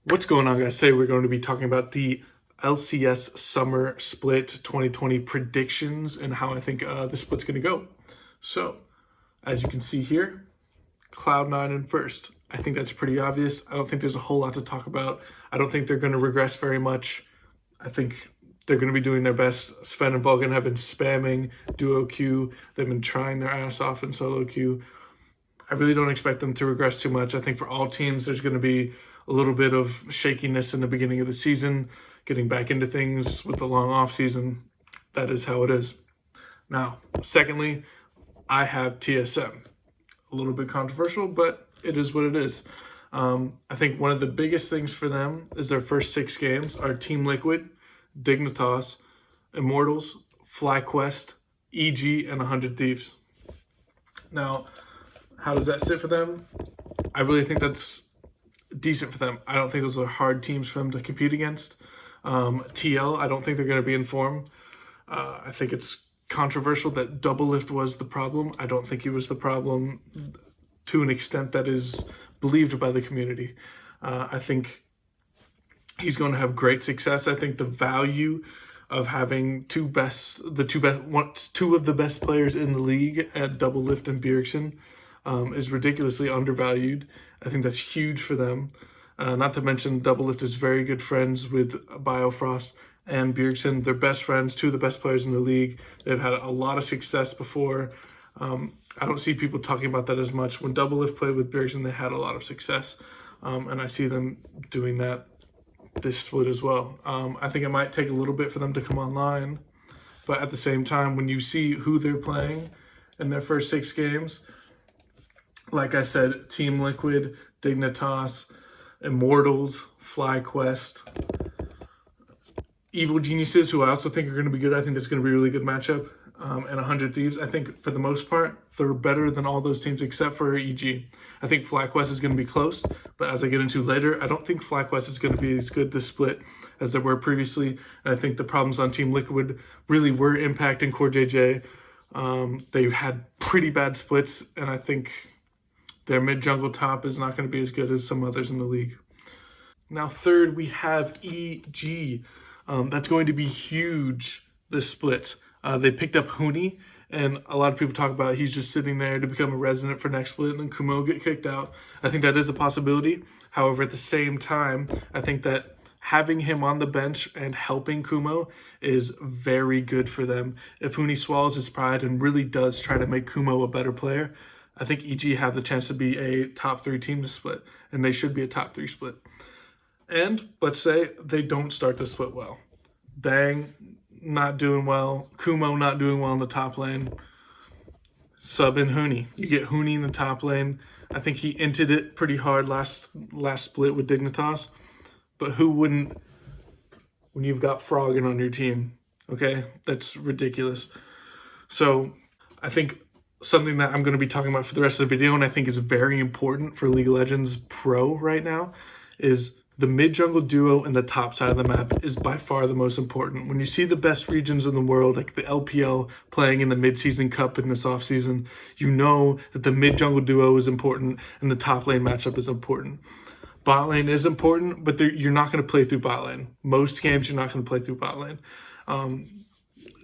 What's going on, guys? Today we're going to be talking about the LCS Summer Split 2020 predictions and how I think the split's going to go. So, as you can see here, Cloud9 in first. I think that's pretty obvious. I don't think there's a whole lot to talk about. I don't think they're going to regress very much. I think they're going to be doing their best. Sven and Vulcan have been spamming duo queue. They've been trying their ass off in solo queue. I really don't expect them to regress too much. I think for all teams, there's going to be a little bit of shakiness in the beginning of the season, getting back into things with the long off season. That is how it is. Now, secondly, I have TSM. A little bit controversial, but it is what it is. I think one of the biggest things for them is their first 6 games are Team Liquid, Dignitas, Immortals, FlyQuest, EG, and 100 Thieves. Now, how does that sit for them? I really think that's decent for them. I don't think those are hard teams for them to compete against. TL, I don't think they're going to be in form. I think it's controversial that Doublelift was the problem. I don't think he was the problem to an extent that is believed by the community. I think he's going to have great success. I think the value of having two of the best players in the league at Doublelift and Bjergsen is ridiculously undervalued. I think that's huge for them. Not to mention, Doublelift is very good friends with Biofrost and Bjergsen. They're best friends, 2 of the best players in the league. They've had a lot of success before. I don't see people talking about that as much. When Doublelift played with Bjergsen, they had a lot of success. And I see them doing that this split as well. I think it might take a little bit for them to come online. But at the same time, when you see who they're playing in their first 6 games, like I said, Team Liquid, Dignitas, Immortals, FlyQuest, Evil Geniuses, who I also think are going to be good. I think that's going to be a really good matchup. And 100 Thieves, I think for the most part, they're better than all those teams except for EG. I think FlyQuest is going to be close, but as I get into later, I don't think FlyQuest is going to be as good this split as they were previously. And I think the problems on Team Liquid really were impacting Core JJ. They've had pretty bad splits, and I think their mid-jungle top is not going to be as good as some others in the league. Now, third, we have EG. That's going to be huge, this split. They picked up Huni, and a lot of people talk about he's just sitting there to become a resident for next split, and then Kumo will get kicked out. I think that is a possibility. However, at the same time, I think that having him on the bench and helping Kumo is very good for them. If Huni swallows his pride and really does try to make Kumo a better player, I think EG have the chance to be a top 3 team to split, and they should be a top 3 split. And let's say they don't start the split well. Bang, not doing well. Kumo not doing well in the top lane. Sub in Huni. You get Huni in the top lane. I think he inted it pretty hard last split with Dignitas. But who wouldn't when you've got Froggen on your team? Okay, that's ridiculous. So I think something that I'm going to be talking about for the rest of the video, and I think is very important for League of Legends Pro right now, is the mid-jungle duo in the top side of the map is by far the most important. When you see the best regions in the world, like the LPL playing in the mid-season cup in this offseason, you know that the mid-jungle duo is important and the top lane matchup is important. Bot lane is important, but you're not going to play through bot lane. Most games, you're not going to play through bot lane.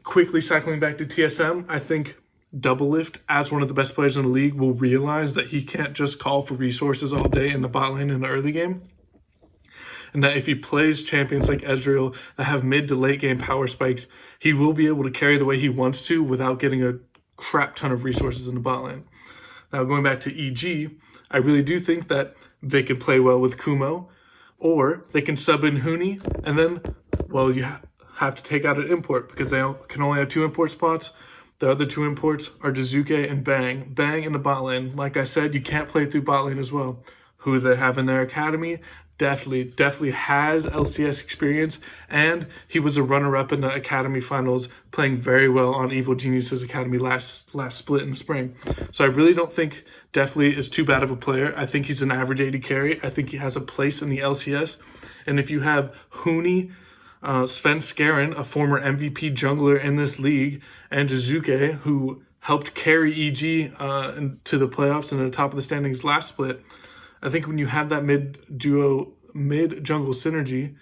Quickly cycling back to TSM, I think Doublelift, as one of the best players in the league, will realize that he can't just call for resources all day in the bot lane in the early game. And that if he plays champions like Ezreal that have mid to late game power spikes, he will be able to carry the way he wants to without getting a crap ton of resources in the bot lane. Now, going back to EG, I really do think that they can play well with Kumo, or they can sub in Huni, and then, well, you have to take out an import because they can only have 2 import spots. The other 2 imports are Jizuke and Bang. Bang in the bot lane. Like I said, you can't play through bot lane as well. Who they have in their academy definitely has LCS experience, and he was a runner-up in the academy finals, playing very well on Evil Genius's academy last split in the spring. So I really don't think Definitely is too bad of a player. I think he's an average 80 carry. I think he has a place in the LCS. And if you have Huni, Sven Skaren, a former MVP jungler in this league, and Jizuke, who helped carry EG to the playoffs and the top of the standings last split, I think when you have that mid duo mid-jungle synergy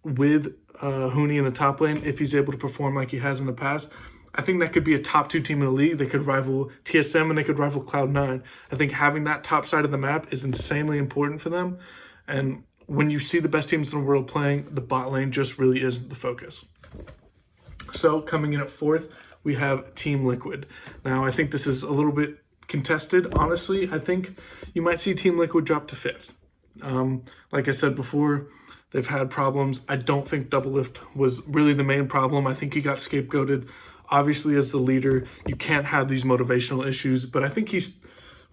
with Huni in the top lane, if he's able to perform like he has in the past, I think that could be a top 2 team in the league. They could rival TSM and they could rival Cloud9. I think having that top side of the map is insanely important for them. And when you see the best teams in the world playing, the bot lane just really is the focus. So coming in at 4th, we have Team Liquid. Now, I think this is a little bit contested, honestly. I think you might see Team Liquid drop to 5th. Like I said before, they've had problems. I don't think Doublelift was really the main problem. I think he got scapegoated. Obviously, as the leader, you can't have these motivational issues, but I think he's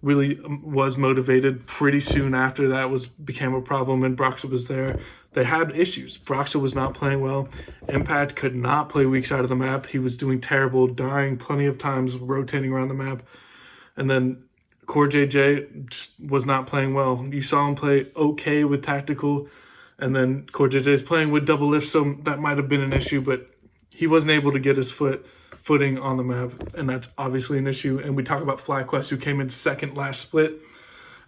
really was motivated pretty soon after that became a problem and Broxa was there. They had issues. Broxa was not playing well. Impact could not play weak side of the map. He was doing terrible, dying plenty of times, rotating around the map. And then Core JJ just was not playing well. You saw him play okay with Tactical, and then Core JJ is playing with Doublelift, so that might have been an issue, but he wasn't able to get his footing on the map, and that's obviously an issue. And we talk about FlyQuest, who came in 2nd last split.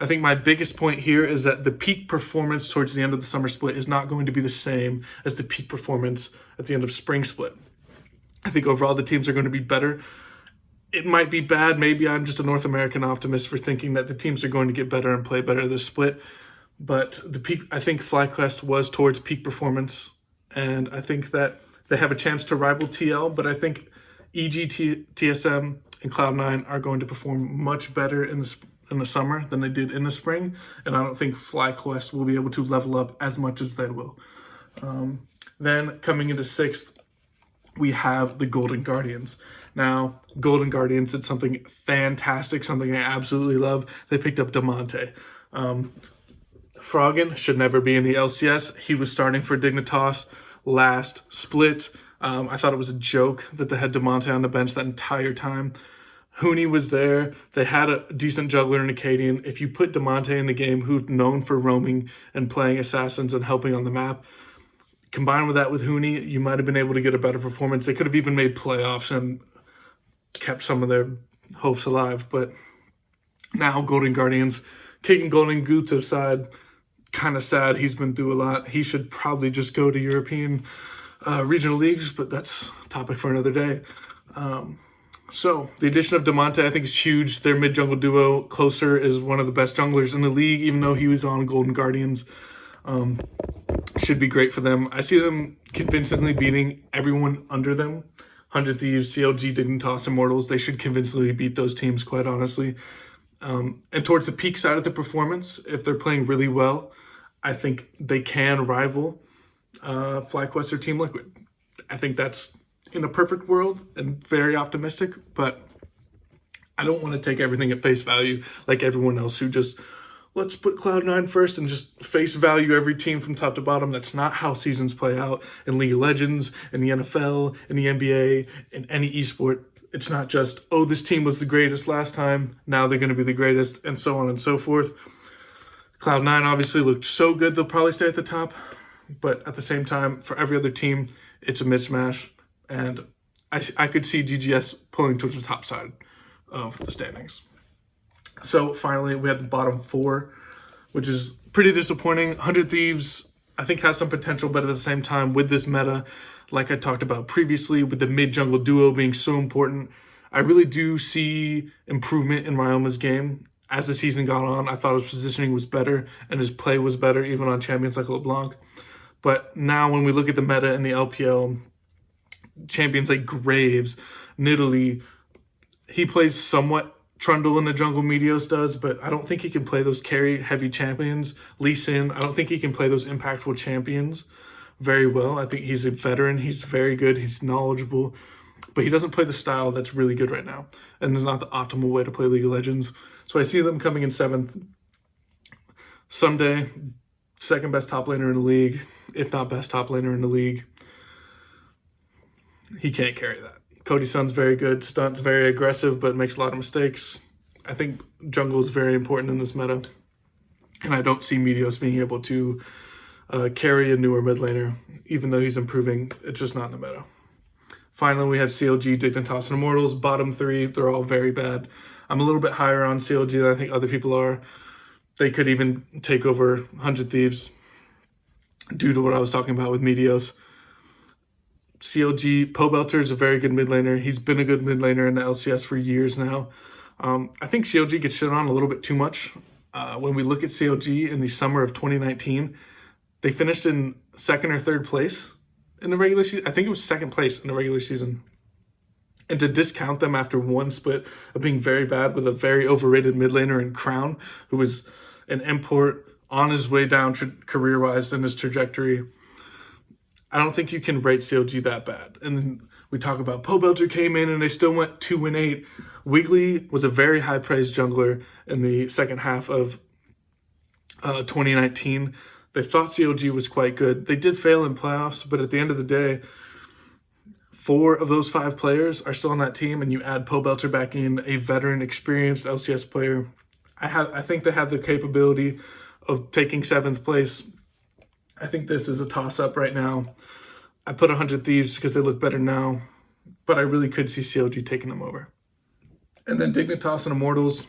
I think my biggest point here is that the peak performance towards the end of the summer split is not going to be the same as the peak performance at the end of spring split. I think overall the teams are going to be better. It might be bad. Maybe I'm just a North American optimist for thinking that the teams are going to get better and play better this split. But the peak, I think FlyQuest was towards peak performance, and I think that they have a chance to rival TL, but I think EG, TSM, and Cloud9 are going to perform much better in the summer than they did in the spring, and I don't think FlyQuest will be able to level up as much as they will. Then coming into 6th, we have the Golden Guardians. Now, Golden Guardians did something fantastic, something I absolutely love. They picked up Damonte. Froggen should never be in the LCS. He was starting for Dignitas last split. I thought it was a joke that they had Damonte on the bench that entire time. Huni was there. They had a decent juggler in Acadian. If you put Damonte in the game, who's known for roaming and playing assassins and helping on the map, combined with that with Huni, you might have been able to get a better performance. They could have even made playoffs and kept some of their hopes alive. But now Golden Guardians, kicking Golden Goo to the side, kind of sad. He's been through a lot. He should probably just go to European regional leagues, but that's a topic for another day. So the addition of Damonte I think is huge. Their mid-jungle duo, Closer, is one of the best junglers in the league, even though he was on Golden Guardians. Should be great for them. I see them convincingly beating everyone under them. 100 Thieves, CLG, Dignitas, Immortals, they should convincingly beat those teams, quite honestly. And towards the peak side of the performance, if they're playing really well, I think they can rival FlyQuest or Team Liquid. I think that's in a perfect world and very optimistic, but I don't want to take everything at face value like everyone else who just, let's put Cloud9 first and just face value every team from top to bottom. That's not how seasons play out in League of Legends, in the NFL, in the NBA, in any esport. It's not just, oh, this team was the greatest last time, now they're going to be the greatest, and so on and so forth. Cloud9 obviously looked so good, they'll probably stay at the top. But at the same time, for every other team, it's a mismatch. And I could see GGS pulling towards the top side of the standings. So finally, we have the bottom 4, which is pretty disappointing. 100 Thieves, I think, has some potential, but at the same time, with this meta, like I talked about previously, with the mid-jungle duo being so important, I really do see improvement in Ryoma's game. As the season got on, I thought his positioning was better and his play was better, even on champions like LeBlanc. But now when we look at the meta in the LPL, champions like Graves, Nidalee, he plays somewhat Trundle in the jungle, Meteos does, but I don't think he can play those carry-heavy champions. Lee Sin, I don't think he can play those impactful champions very well. I think he's a veteran. He's very good. He's knowledgeable. But he doesn't play the style that's really good right now. And it's not the optimal way to play League of Legends. So I see them coming in 7th. Someday, second best top laner in the league, if not best top laner in the league. He can't carry that. Cody Sun's very good. Stunt's very aggressive, but makes a lot of mistakes. I think jungle is very important in this meta. And I don't see Meteos being able to carry a newer mid laner, even though he's improving. It's just not in the meta. Finally, we have CLG, Dignitas, and Immortals. Bottom 3, they're all very bad. I'm a little bit higher on CLG than I think other people are. They could even take over 100 Thieves. due to what I was talking about with Meteos. CLG, Pobelter is a very good mid laner. He's been a good mid laner in the LCS for years now. I think CLG gets shit on a little bit too much. When we look at CLG in the summer of 2019, they finished in second or third place in the regular season. I think it was second place in the regular season. And to discount them after one split of being very bad with a very overrated mid laner in Crown, who was an import on his way down career-wise in his trajectory, I don't think you can rate CLG that bad. And then we talk about Pobelter came in and they still went 2-8. Wiggly was a very high-praised jungler in the second half of 2019. They thought CLG was quite good. They did fail in playoffs, but at the end of the day, 4 of those 5 players are still on that team, and you add Pobelter back in, a veteran, experienced LCS player. I think they have the capability of taking 7th place. I think this is a toss-up right now. I put 100 Thieves because they look better now, but I really could see CLG taking them over. And then Dignitas and Immortals,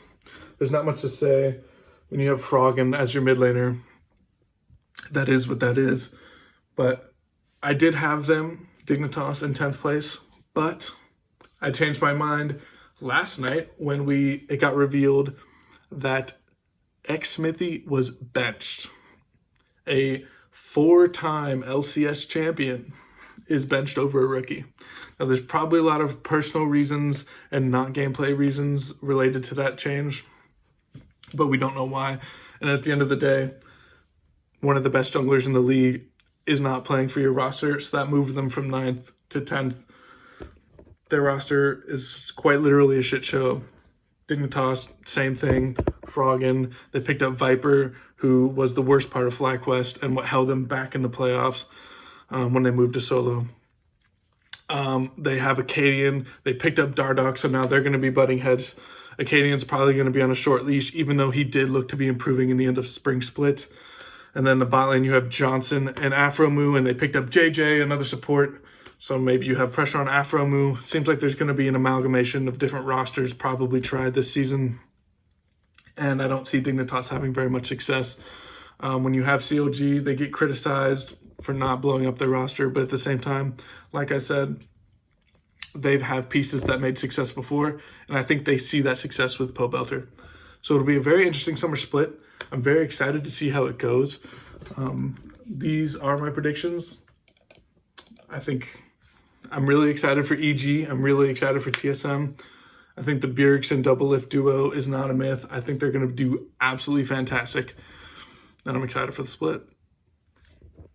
there's not much to say. When you have Froggen as your mid laner, that is what that is. But I did have them, Dignitas, in 10th place, but I changed my mind last night when it got revealed that Xmithie was benched. A 4-time LCS champion is benched over a rookie. Now, there's probably a lot of personal reasons and not gameplay reasons related to that change, but we don't know why. And at the end of the day, one of the best junglers in the league is not playing for your roster, so that moved them from 9th to 10th. Their roster is quite literally a shit show. Dignitas, same thing. Froggen, they picked up Viper, who was the worst part of FlyQuest and what held them back in the playoffs when they moved to solo. They have Acadian. They picked up Dardoch, so now they're going to be butting heads. Acadian's probably going to be on a short leash, even though he did look to be improving in the end of Spring Split. And then the bot lane, you have Johnson and Afromoo, and they picked up JJ, another support. So maybe you have pressure on Afromoo. Seems like there's going to be an amalgamation of different rosters probably tried this season. And I don't see Dignitas having very much success. When you have CLG, they get criticized for not blowing up their roster. But at the same time, like I said, they have pieces that made success before. And I think they see that success with Pobelter. So it'll be a very interesting summer split. I'm very excited to see how it goes. These are my predictions. I think I'm really excited for EG. I'm really excited for TSM. I think the Bjergsen and Double Lift duo is not a myth. I think they're going to do absolutely fantastic. And I'm excited for the split.